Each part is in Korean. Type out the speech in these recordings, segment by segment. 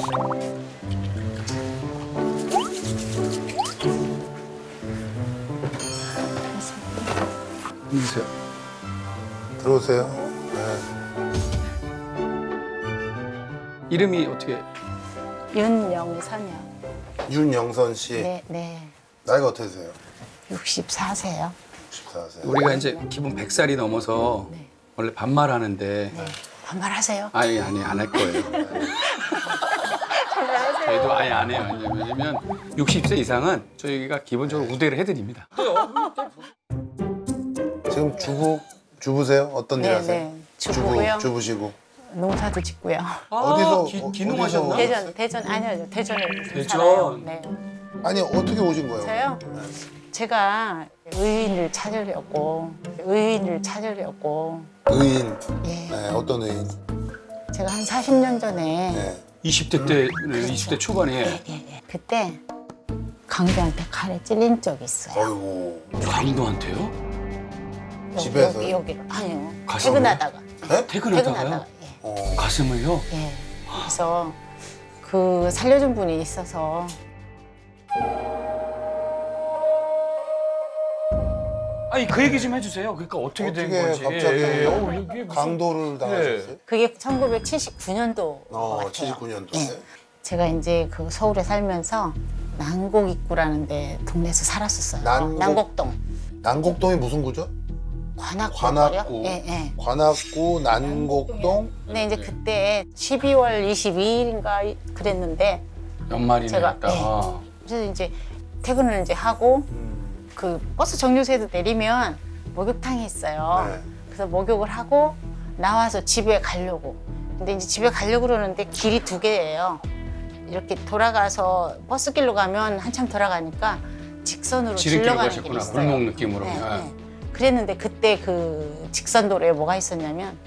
앉으세요. 들어오세요. 네. 이름이 어떻게? 윤영선이요. 윤영선 씨. 네, 네. 나이가 어떻게 되세요? 64세요. 64세. 우리가 이제 기본 100살이 넘어서 네. 원래 반말하는데 네. 반말하세요? 아니 안 할 거예요. 저희도 아예 안 해요. 왜냐면 60세 이상은 저희가 기본적으로 우대를 해드립니다. 지금 주부세요? 어떤 일 네, 하세요? 네. 주부고요. 주부시고. 농사도 짓고요. 어디서 기농하셨나? 대전 아니요. 대전에 대전. 살아요. 네. 아니 어떻게 오신 거예요? 저요? 제가 의인을 찾으려고 의인. 예. 네, 어떤 의인? 제가 한 40년 전에 네. 20대 때, 20대 초반에 그때 강도한테 칼에 찔린 적이 있어요. 어이구. 강도한테요? 집에서요? 여기를 아니요. 가슴에? 퇴근하다가. 네? 퇴근하다가요? 예. 가슴을요? 예. 그래서 그 살려준 분이 있어서 아니 그 얘기 좀 해주세요. 그러니까 어떻게 된 어떻게 건지. 갑자기 이게 무슨... 강도를 당하셨어요? 그게 1979년도 같아요. 79년도에. 네. 제가 이제 그 서울에 살면서 난곡 입구라는 데 동네에서 살았었어요. 난곡동. 난곡동이 무슨 구죠? 관악구. 예, 예. 관악구 난곡동. 근데 이제 그때 12월 22일인가 그랬는데 연말이네. 제가 그래서 이제 퇴근을 이제 하고 그 버스 정류소에서 내리면 목욕탕이 있어요. 네. 그래서 목욕을 하고 나와서 집에 가려고. 근데 이제 집에 가려고 그러는데 길이 두 개예요. 이렇게 돌아가서 버스길로 가면 한참 돌아가니까 직선으로 질러가는 길이 있어요. 골목 느낌으로. 네, 네. 그랬는데 그때 그 직선도로에 뭐가 있었냐면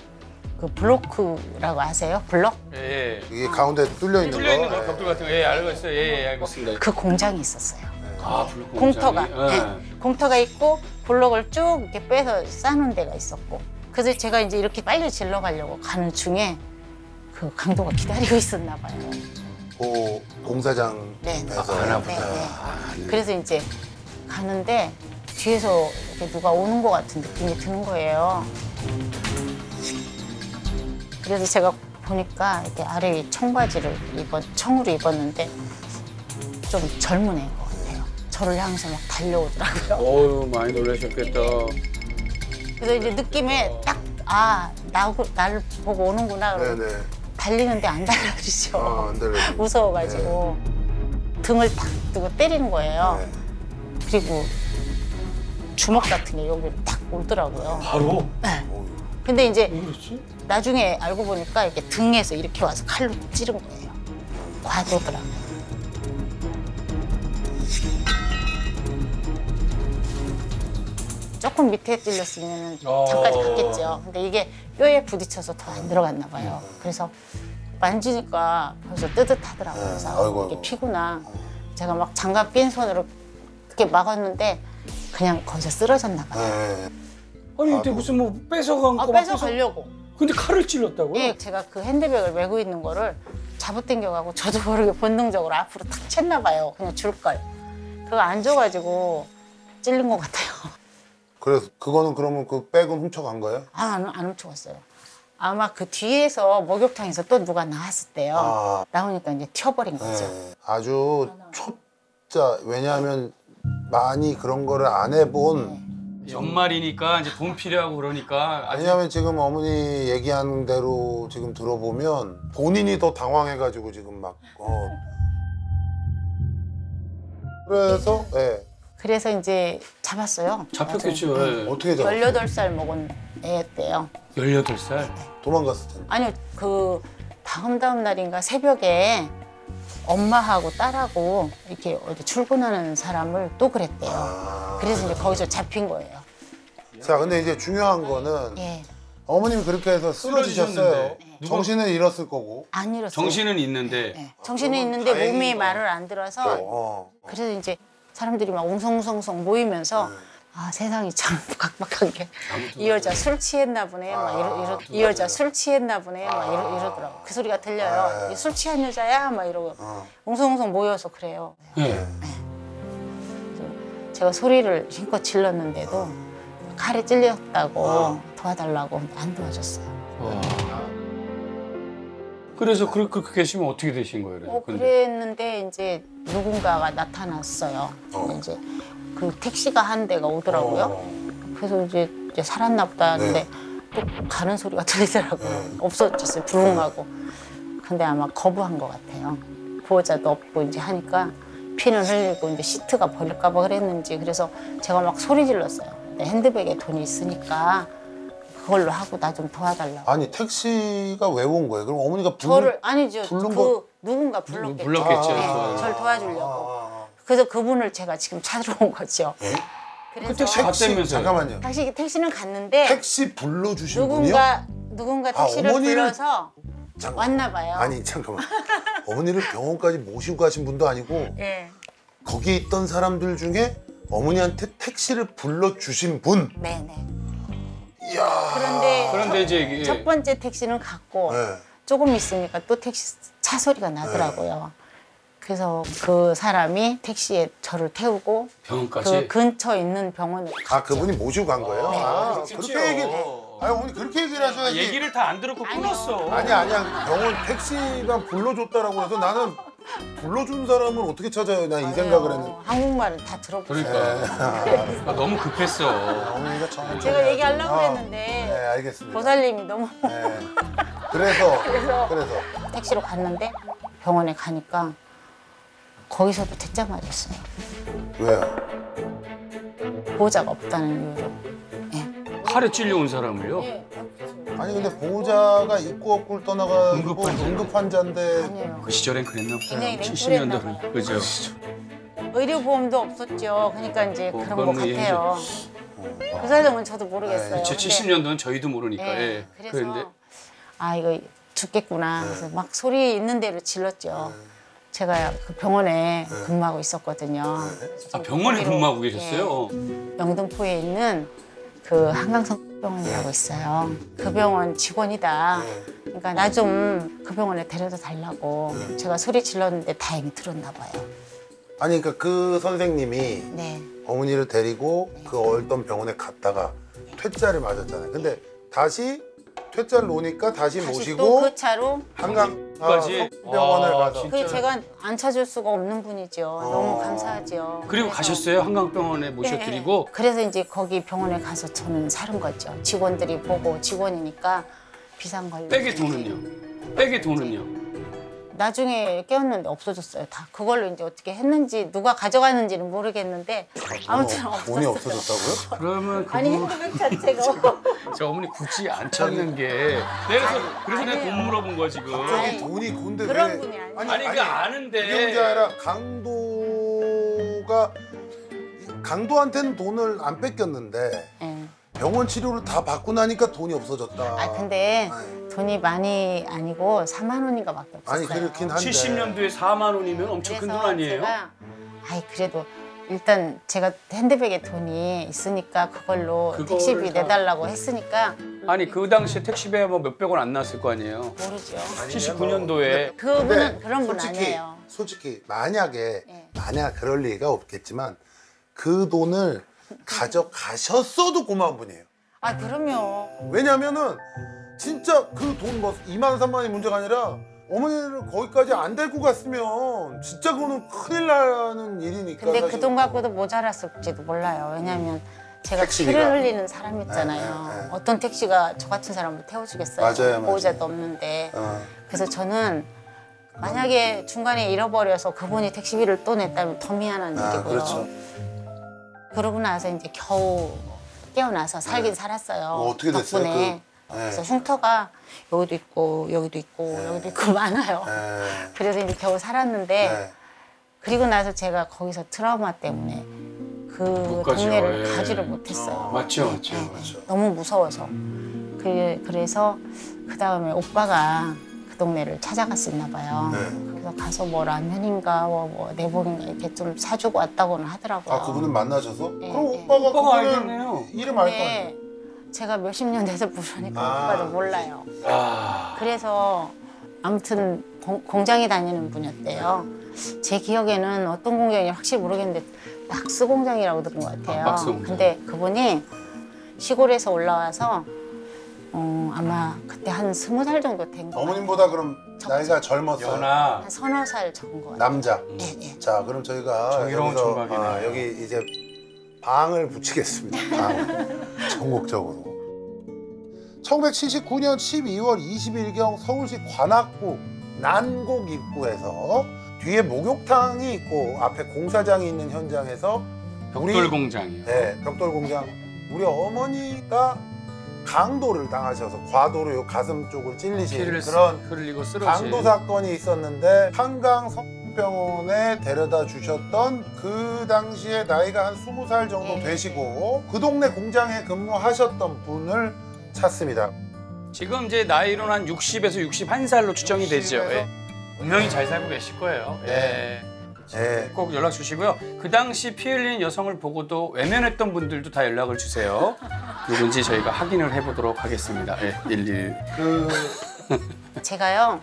그 블로크라고 아세요? 블록? 예. 이게 가운데 뚫려 있는 거. 뚫려 있는 거 벽돌 같은 거. 예, 알고 있어요. 예, 알겠습니다. 그 공장이 있었어요. 아, 블록 공터가. 공장이? 예. 네. 공터가 있고 블록을 쭉 이렇게 빼서 싸놓은 데가 있었고. 그래서 제가 이제 이렇게 빨리 질러 가려고 가는 중에 그 강도가 기다리고 있었나 봐요. 그 공사장에서. 네. 하나보다. 네. 그래서 이제 가는데 뒤에서 이렇게 누가 오는 것 같은 느낌이 드는 거예요. 그래서 제가 보니까 이렇게 아래 청바지를 청으로 입었는데 좀 젊은 애인 것 같아요. 저를 향해서 막 달려오더라고요. 어휴, 많이 놀라셨겠다. 그래서 이제 느낌에 딱 나를 보고 오는구나. 네네. 달리는데 안 달려주죠. 안 달려. 무서워가지고 등을 탁 뜨고 때리는 거예요. 네. 그리고 주먹 같은 게 여기로 딱 오더라고요. 바로? 네. 근데 이제 왜 그랬지? 나중에 알고 보니까 이렇게 등에서 이렇게 와서 칼로 찌른 거예요. 과도더라고요. 조금 밑에 찔렸으면 잠까지 갔겠죠. 근데 이게 뼈에 부딪혀서 더 안 들어갔나 봐요. 그래서 만지니까 벌써 뜨뜻하더라고요. 그래서 아이고, 이게 아이고. 피구나. 제가 막 장갑 낀 손으로 이렇게 막았는데 그냥 거기서 쓰러졌나 봐요. 네. 아니, 근데 무슨 뭐 뺏어간 거. 뺏어가려고. 근데 칼을 찔렀다고요? 예, 제가 그 핸드백을 메고 있는 거를 잡아당겨가고 저도 모르게 본능적으로 앞으로 탁 챘나 봐요. 그냥 줄 걸. 그거 안 줘가지고 찔린 것 같아요. 그래서 그거는 그러면 그 백은 훔쳐간 거예요? 안 훔쳐갔어요. 아마 그 뒤에서 목욕탕에서 또 누가 나왔었대요. 나오니까 이제 튀어버린 거죠. 네. 아주 초짜. 왜냐하면 많이 그런 거를 안 해본. 연말이니까 이제 돈 필요하고 그러니까. 왜냐하면 지금 어머니 얘기하는 대로 지금 들어보면 본인이 더 당황해가지고 지금 막 그래서 그래서 이제 잡았어요. 잡혔겠죠. 네. 예. 어떻게 잡았어요? 18살 먹은 애였대요. 18살? 도망갔을 텐데. 아니요, 그 다음 날인가 새벽에 엄마하고 딸하고 이렇게 어디 출근하는 사람을 또 그랬대요. 그래서 이제 거기서 잡힌 거예요. 자, 근데 이제 중요한 거는 예. 어머님이 그렇게 해서 쓰러지셨어요. 쓰러지셨는데. 정신을 잃었을 거고. 안 잃었어요. 정신은 있는데. 네. 정신은 그건 있는데 몸이 다행이다. 말을 안 들어서 어. 그래서 이제 사람들이 막 웅성웅성 모이면서 아 세상이 참 각박한 게 아무튼 이 여자 술 취했나 보네 막 이 여자 술 취했나 보네 막 이러더라고. 그 소리가 들려요. 술 취한 여자야 막 이러고 웅성웅성 모여서 그래요. 네. 제가 소리를 힘껏 질렀는데도 칼에 찔렸다고 도와달라고 안 도와줬어요. 와. 그래서 그렇게 계시면 어떻게 되신 거예요? 그래서? 그랬는데 이제 누군가가 나타났어요. 이제 그 택시가 한 대가 오더라고요. 그래서 이제 살았나 보다 하는데 또 가는 소리가 들리더라고요. 없어졌어요. 불응하고. 근데 아마 거부한 것 같아요. 보호자도 없고 이제 하니까 피는 흘리고 이제 시트가 버릴까 봐 그랬는지 그래서 제가 막 소리 질렀어요. 내 핸드백에 돈이 있으니까 그걸로 하고 나 좀 도와달라고. 아니 택시가 왜 온 거예요? 그럼 어머니가 저를 아니죠. 부른 누군가 불렀겠죠. 불렀겠죠. 네, 저를 도와주려고. 그래서 그분을 제가 지금 찾으러 온 거죠. 그래서 택시 갔다면서요? 잠깐만요. 택시는 갔는데 택시 불러주신 분이요? 누군가 택시를 어머니를- 불러서 잠깐만. 왔나 봐요. 아니 잠깐만. 어머니를 병원까지 모시고 가신 분도 아니고 예. 거기 있던 사람들 중에 어머니한테 택시를 불러주신 분. 네네. 이야. 그런데 이제 이게 첫 번째 택시는 갔고 네. 조금 있으니까 또 택시 차 소리가 나더라고요. 그래서 그 사람이 택시에 저를 태우고 병원까지. 그 근처 있는 병원에 갔죠. 아 그분이 모시고 간 거예요? 아, 그렇죠. 그렇게 얘기. 아니 어머니 그렇게 얘기를 하셔야지. 얘기를 다 안 들었고 끊었어. 아니야 병원 택시만 불러줬다라고 해서 나는 불러준 사람을 어떻게 찾아요? 난 이 생각을 했는데. 한국말은 다 들어보세요. 그러니까 너무 급했어. 어머니가 천천히 제가 얘기하려고 네, 했는데 알겠습니다. 보살님이 너무 네. 그래서 택시로 갔는데 병원에 가니까 거기서도 대짜 맞았어요. 왜요? 보호자가 없다는 이유로. 예. 칼에 찔려온 사람을요? 아니 근데 보호자가 있고 없고를 떠나가지고 응급환자. 응급환자인데 아니에요. 그 시절엔 그랬나 보다. 굉장히 70년대는 그죠? 의료보험도 없었죠. 그러니까 이제 그런 것 그건 같아요. 그 사정은 저도 모르겠어요. 그치, 근데 70년도는 저희도 모르니까. 예, 예. 그래서 그런데 이거 죽겠구나. 그래서 막 소리 있는 대로 질렀죠. 제가 그 병원에 근무하고 있었거든요. 병원에 근무하고 계셨어요? 영등포에 있는 그 한강성병원이라고 있어요. 그 병원 직원이다. 그러니까 나 좀 그 병원에 데려다 달라고 제가 소리 질렀는데 다행히 들었나 봐요. 아니 그러니까 그 선생님이 네. 어머니를 데리고 그 얼던 병원에 갔다가 퇴짜를 맞았잖아요. 근데 다시 퇴짜를 놓으니까 다시 다시 모시고 또 그 차로 한강까지 병원을 와, 가서 그 제가 안 찾을 수가 없는 분이죠. 너무 감사하죠. 그리고 그래서- 가셨어요? 한강병원에 모셔드리고? 네. 그래서 이제 거기 병원에 가서 저는 사는 거죠. 직원들이 보고 직원이니까 비상관리. 백의 돈은요? 백의 돈은요? 나중에 깨웠는데 없어졌어요. 다 그걸로 이제 어떻게 했는지 누가 가져가는지는 모르겠는데 아무튼 돈이 없어졌어요. 없어졌다고요? 그러면 아니 그분 핸드백 자체가 저 어머니 굳이 안 찾는 게 그래서 내가 돈 물어본 거야 지금. 저기 돈이 근데 그런 왜 분이 아니에요. 아니 그거 아는데. 그게 문제 아니라 강도한테는 돈을 안 뺏겼는데 예. 병원 치료를 다 받고 나니까 돈이 없어졌다. 근데 아니. 돈이 많이 아니고 4만 원인가 밖에 없었어요. 아니 그렇긴 한데 70년도에 4만 원이면 엄청 큰 돈 아니에요? 제가 그래도 일단 제가 핸드백에 돈이 있으니까 그걸로 그걸 택시비 다- 내달라고 했으니까 아니 그 당시에 택시비에 뭐 몇백 원 안 났을 거 아니에요? 모르죠. 79년도에 그분은 그런 분 아니에요. 솔직히 만약에 예. 만약 그럴 리가 없겠지만 그 돈을 가져가셨어도 고마운 분이에요. 그럼요. 왜냐면은 진짜 그 돈 뭐 2만 3만이 문제가 아니라 어머니를 거기까지 안 데리고 갔으면 진짜 그거는 큰일 나는 일이니까. 근데 사실. 그 돈 갖고도 모자랐을지도 몰라요. 왜냐면 제가 택시비가. 피를 흘리는 사람 있잖아요. 네, 네. 어떤 택시가 저 같은 사람을 태워주겠어요. 맞아요. 보호자도 없는데. 어. 그래서 저는 만약에 중간에 잃어버려서 그분이 택시비를 또 냈다면 더 미안한 일이고요. 그렇죠. 그러고 나서 이제 겨우 깨어나서 살긴 살았어요. 어떻게 됐어요? 덕분에. 그래서 흉터가 여기도 있고 여기도 있고 여기도 있고 많아요. 네. 그래서 이제 겨우 살았는데 네. 그리고 나서 제가 거기서 트라우마 때문에 그 가죠. 동네를 예. 가지를 못했어요. 맞죠? 너무 무서워서. 그래서 그 다음에 오빠가 그 동네를 찾아갔었나 봐요. 그래서 가서 뭐 라면인가 뭐 내복인가 이렇게 좀 사주고 왔다고는 하더라고요. 아 그분은 만나셔서? 네, 그럼 네. 오빠가 오빠가 그분을 알겠네요. 이름 알 거 아니에요? 근데 제가 몇십 년 돼서 부르니까 아. 오빠도 몰라요. 아, 그래서 아무튼 공장에 다니는 분이었대요. 제 기억에는 어떤 공장인지 확실히 모르겠는데 박스 공장이라고 들은 것 같아요. 박스 공장. 근데 그분이 시골에서 올라와서 아마 그때 한 20살 정도 된 거 같아요. 어머님보다 그럼 나이가 젊었어요? 연하. 한 서너 살 적은 것 같아요. 남자. 네, 네. 자 그럼 저희가 정의로운 여기서 총각이네. 여기 이제 방을 붙이겠습니다. 방. 전국적으로. 1979년 12월 20일경 서울시 관악구 난곡 입구에서 뒤에 목욕탕이 있고 앞에 공사장이 있는 현장에서 벽돌 공장이요. 네, 벽돌 공장. 우리 어머니가 강도를 당하셔서 과도로 요 가슴 쪽을 찔리신 피를 그런 흘리고 쓰러진. 강도 사건이 있었는데 한강 성병원에 데려다 주셨던 그 당시에 나이가 한 20살 정도 되시고 그 동네 공장에 근무하셨던 분을 찾습니다. 지금 이제 나이로는 한 60에서 61살로 추정이 되죠. 60에서? 예. 분명히 잘 살고 계실 거예요. 네. 예. 네. 꼭 연락 주시고요. 그 당시 피 흘린 여성을 보고도 외면했던 분들도 다 연락을 주세요. 누군지 저희가 확인을 해보도록 하겠습니다. 예, 11. 제가요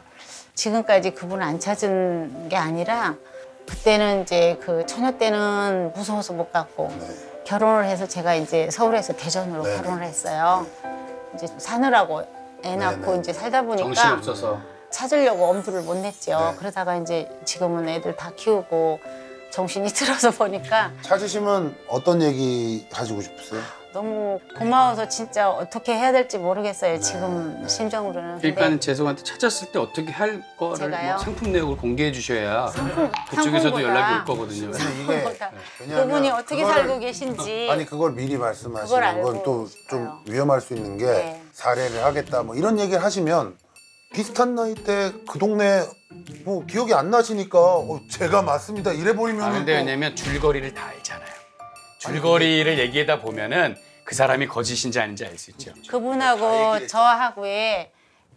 지금까지 그분을 안 찾은 게 아니라 그때는 이제 그 처녀 때는 무서워서 못 갔고 결혼을 해서 제가 이제 서울에서 대전으로 네. 결혼을 했어요. 이제 사느라고 애 낳고 네. 이제 살다 보니까 정신이 없어서. 찾으려고 엄두를 못 냈죠. 네. 그러다가 이제 지금은 애들 다 키우고 정신이 들어서 보니까 찾으시면 어떤 얘기 하시고 싶으세요? 너무 고마워서 진짜 어떻게 해야 될지 모르겠어요. 지금 네. 심정으로는. 그러니까 죄송한데 찾았을 때 어떻게 할 거를 제가요? 뭐 상품 내역을 공개해 주셔야 그쪽에서도 상품보다- 연락이 올 거거든요. 근데 이게 상품보다 왜냐하면 그분이 어떻게 그거를- 살고 계신지 아니 그걸 미리 그걸 말씀하시는 알고 건 또 좀 싶어요. 위험할 수 있는 게 네. 사례를 하겠다 뭐 이런 얘기를 하시면 비슷한 나이 때 그 동네 뭐 기억이 안 나시니까 제가 맞습니다 이래 버리면 아, 근데 왜냐면 줄거리를 다 알잖아요. 줄거리를 얘기하다 보면은 그 사람이 거짓인지 아닌지 알 수 있죠. 다 그분하고 얘기를 저하고의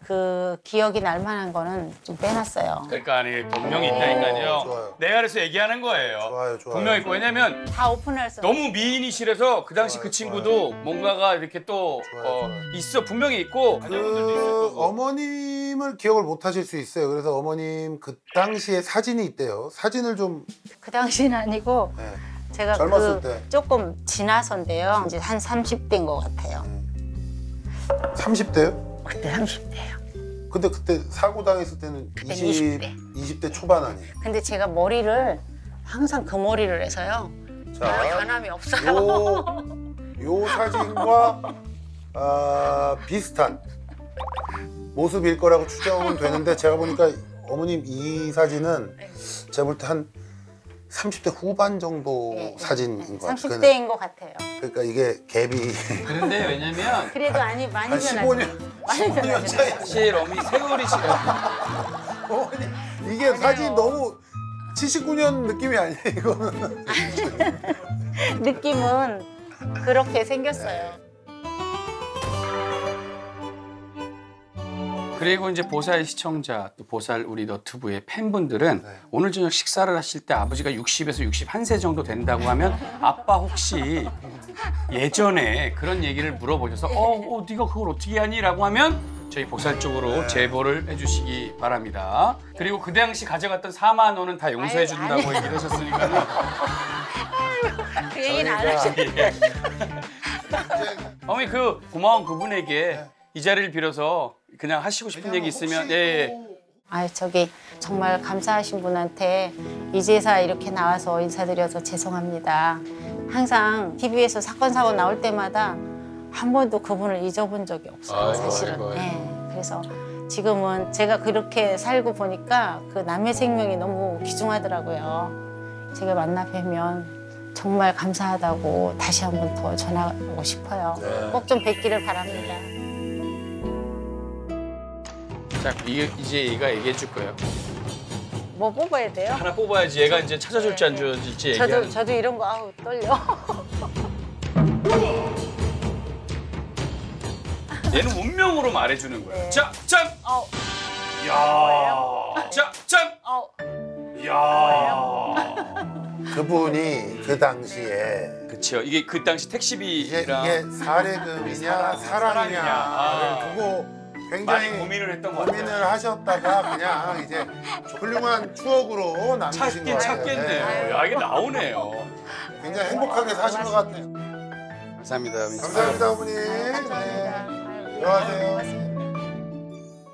그 기억이 날 만한 거는 좀 빼놨어요. 그러니까 아니 분명히 있다니까요. 좋아요. 내가 그래서 얘기하는 거예요. 좋아요. 분명히 있고 왜냐면 다 오픈할 수 너무 미인이시라서 그 당시 좋아요, 그 친구도 뭔가가 이렇게 또 좋아요. 있어 분명히 있고 가족분들도 있을 그 거고. 어머님을 기억을 못 하실 수 있어요. 그래서 어머님 그 당시에 사진이 있대요. 사진을 좀 그 당시는 아니고 네. 제가 젊었을 그 때. 조금 지나서인데요. 이제 한 30대인 것 같아요. 30대요? 그때 30대예요. 근데 그때 사고 당했을 때는 그때 20대 초반 아니에요? 근데 제가 머리를 항상 그 머리를 해서요. 별로 자, 변함이 없어요. 요 사진과 비슷한 모습일 거라고 추정은 되는데 제가 보니까 어머님 이 사진은 제가 볼 때 한 30대 후반 정도 네, 사진인 것 같아요. 30대인 것 같아요. 그러니까 이게 갭이 그런데 왜냐면 그래도 많이 한 변하죠. 15년, 많이 15년 변하죠. 차이. 사실 어머니 세월이 어머니 이게 사진 너무 79년 느낌이 아니에요 이거는. 느낌은 그렇게 생겼어요. 그리고 이제 보살 시청자 또 보살 우리 너튜브의 팬분들은 오늘 저녁 식사를 하실 때 아버지가 60에서 61세 정도 된다고 하면 아빠 혹시 예전에 그런 얘기를 물어보셔서 네가 그걸 어떻게 하니? 라고 하면 저희 보살 쪽으로 제보를 해주시기 바랍니다. 그리고 그 당시 가져갔던 4만 원은 다 용서해 준다고 아유, 얘기를 하셨으니까요. 그 얘기는 안 저희가- 하셨는데. 어머니 그 고마운 그분에게 이 자리를 빌어서 그냥 하시고 싶은 얘기 있으면 아유 저기 정말 감사하신 분한테 이제사 이렇게 나와서 인사드려서 죄송합니다. 항상 TV에서 사건 사고 나올 때마다 한 번도 그분을 잊어본 적이 없어요. 아이고, 사실은. 아이고, 아이고. 네, 그래서 지금은 제가 그렇게 살고 보니까 그 남의 생명이 너무 귀중하더라고요. 제가 만나 뵈면 정말 감사하다고 다시 한 번 더 전하고 싶어요. 꼭 좀 뵙기를 바랍니다. 자 이제 얘가 얘기해 줄 거예요. 뭐 뽑아야 돼요? 하나 뽑아야지 얘가 이제 찾아줄지 안 찾아줄지 얘기하는. 저도 이런 거 아우 떨려. 얘는 운명으로 말해주는 거예요. 네. 자, 짠! 어, 야 그 당시에 그렇죠. 이게 그 당시 이게 택시비랑 사례금이냐 사랑이냐를 아. 두고 많이 굉장히 고민을 했던 것 같아요. 고민을 하셨다가 그냥 이제 훌륭한 추억으로 남기신 것 찾긴 같아요. 찾겠네요. 네. 야, 이게 나오네요. 굉장히 행복하게 사신 것 같아요. 감사합니다. 감사합니다, 어머니. 감사합니다. 네. 아유, 들어가세요. 고맙습니다.